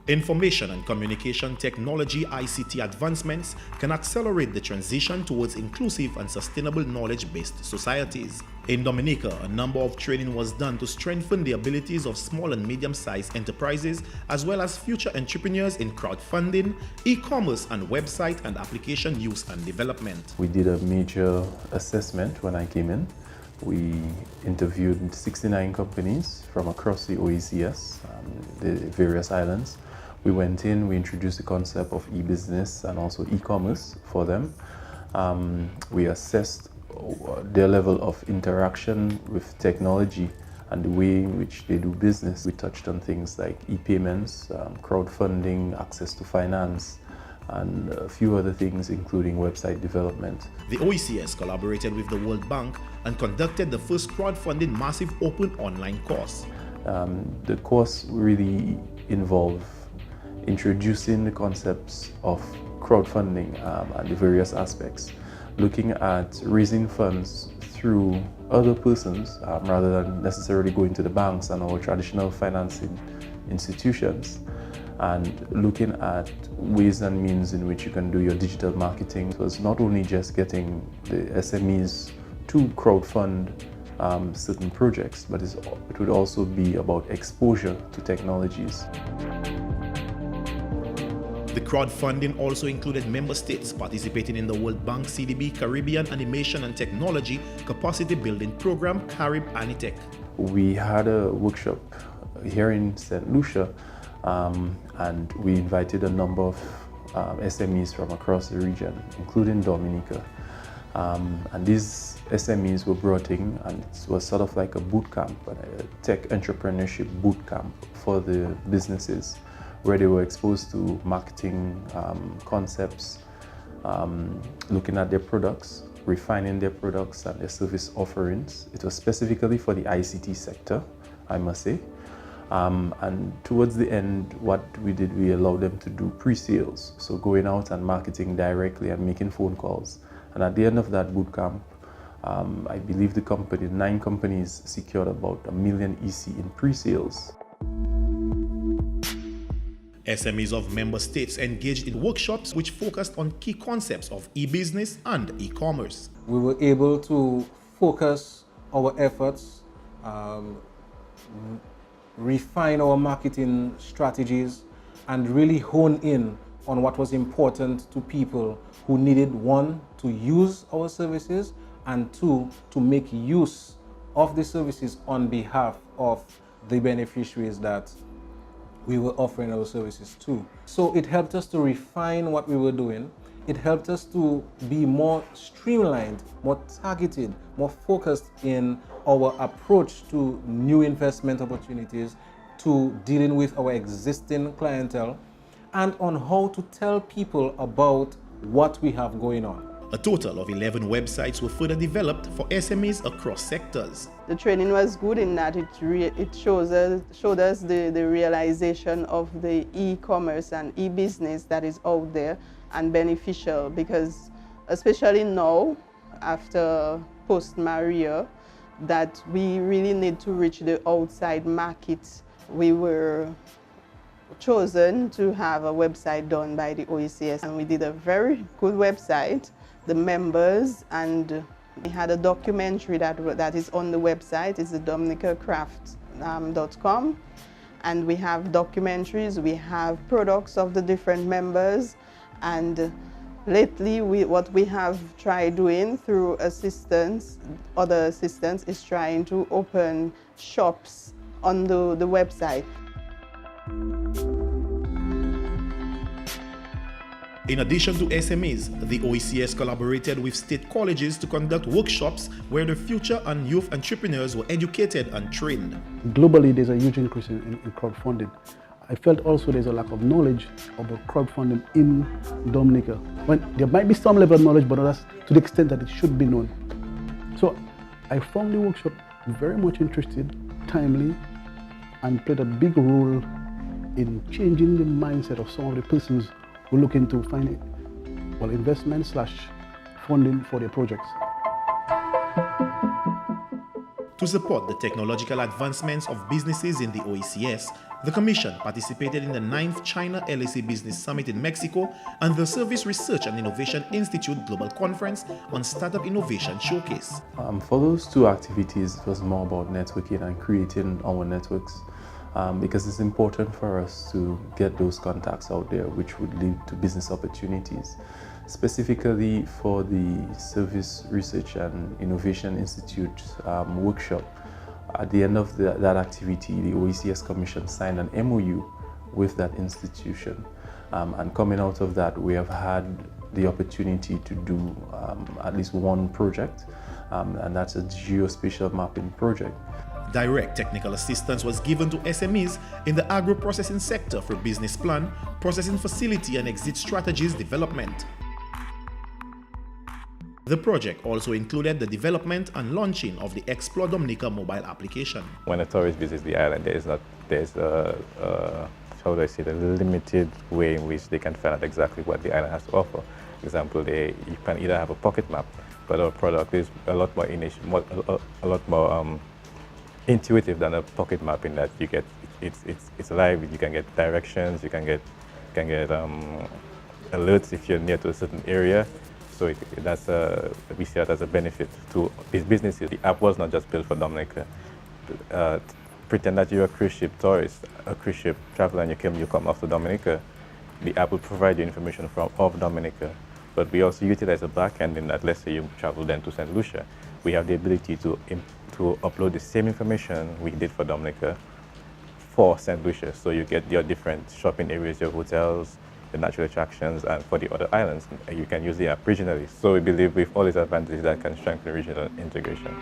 Information and communication technology ICT advancements can accelerate the transition towards inclusive and sustainable knowledge-based societies. In Dominica, a number of training was done to strengthen the abilities of small and medium-sized enterprises as well as future entrepreneurs in crowdfunding, e-commerce and website and application use and development. We did a major assessment when I came in. We interviewed 69 companies from across the OECS, the various islands. We went in, we introduced the concept of e-business and also e-commerce for them. We assessed their level of interaction with technology and the way in which they do business. We touched on things like e-payments, crowdfunding, access to finance, and a few other things, including website development. The OECS collaborated with the World Bank and conducted the first crowdfunding massive open online course. The course really involved introducing the concepts of crowdfunding and the various aspects, looking at raising funds through other persons rather than necessarily going to the banks and our traditional financing institutions, and looking at ways and means in which you can do your digital marketing. So it's not only just getting the SMEs to crowdfund certain projects, but it would also be about exposure to technologies. The crowdfunding also included member states participating in the World Bank CDB Caribbean Animation and Technology Capacity Building Program, Caribana Tech. We had a workshop here in St. Lucia and we invited a number of SMEs from across the region, including Dominica. And these SMEs were brought in, and it was sort of like a boot camp, a tech entrepreneurship boot camp for the businesses, where they were exposed to marketing concepts, looking at their products, refining their products and their service offerings. It was specifically for the ICT sector, I must say. And towards the end, what we did, we allowed them to do pre-sales, so going out and marketing directly and making phone calls. And at the end of that boot camp, I believe the 9 companies secured about $1 million EC in pre-sales. SMEs of member states engaged in workshops which focused on key concepts of e-business and e-commerce. We were able to focus our efforts, refine our marketing strategies, and really hone in on what was important to people who needed, 1, to use our services, and 2, to make use of the services on behalf of the beneficiaries that we were offering our services to. So it helped us to refine what we were doing. It helped us to be more streamlined, more targeted, more focused in our approach to new investment opportunities, to dealing with our existing clientele, and on how to tell people about what we have going on. A total of 11 websites were further developed for SMEs across sectors. The training was good in that it showed us the realization of the e-commerce and e-business that is out there and beneficial, because especially now, after post-Maria, that we really need to reach the outside market. We were chosen to have a website done by the OECS, and we did a very good website. The members, and we had a documentary that is on the website. It's the dominicacraft.com, and we have documentaries, we have products of the different members, and lately what we have tried doing through other assistants, is trying to open shops on the website. In addition to SMEs, the OECS collaborated with state colleges to conduct workshops where the future and youth entrepreneurs were educated and trained. Globally, there's a huge increase in crowdfunding. I felt also there's a lack of knowledge about crowdfunding in Dominica. There might be some level of knowledge, but not to the extent that it should be known. So I found the workshop very much interesting, timely, and played a big role in changing the mindset of some of the persons who are looking to find investment/funding for their projects. To support the technological advancements of businesses in the OECS, The Commission participated in the 9th China LAC Business Summit in Mexico and the Service Research and Innovation Institute Global Conference on Startup Innovation Showcase. For those two activities, it was more about networking and creating our networks because it's important for us to get those contacts out there which would lead to business opportunities. Specifically for the Service Research and Innovation Institute workshop, at the end of that activity, the OECS Commission signed an MOU with that institution. And coming out of that, we have had the opportunity to do at least one project, and that's a geospatial mapping project. Direct technical assistance was given to SMEs in the agro-processing sector for business plan, processing facility and exit strategies development. The project also included the development and launching of the Explore Dominica mobile application. When a tourist visits the island, there's a limited way in which they can find out exactly what the island has to offer. For example, you can either have a pocket map, but our product is a lot more intuitive than a pocket map in that you get it's live. You can get directions, you can get alerts if you're near to a certain area. So we see that as a benefit to these businesses. The app was not just built for Dominica. Pretend that you're a cruise ship tourist, a cruise ship traveler, and you come off to Dominica. The app will provide you information from off Dominica. But we also utilize a backend in that, let's say you travel then to St. Lucia. We have the ability to upload the same information we did for Dominica for St. Lucia. So you get your different shopping areas, your hotels, the natural attractions, and for the other islands, you can use the app regionally. So we believe with all these advantages that can strengthen regional integration.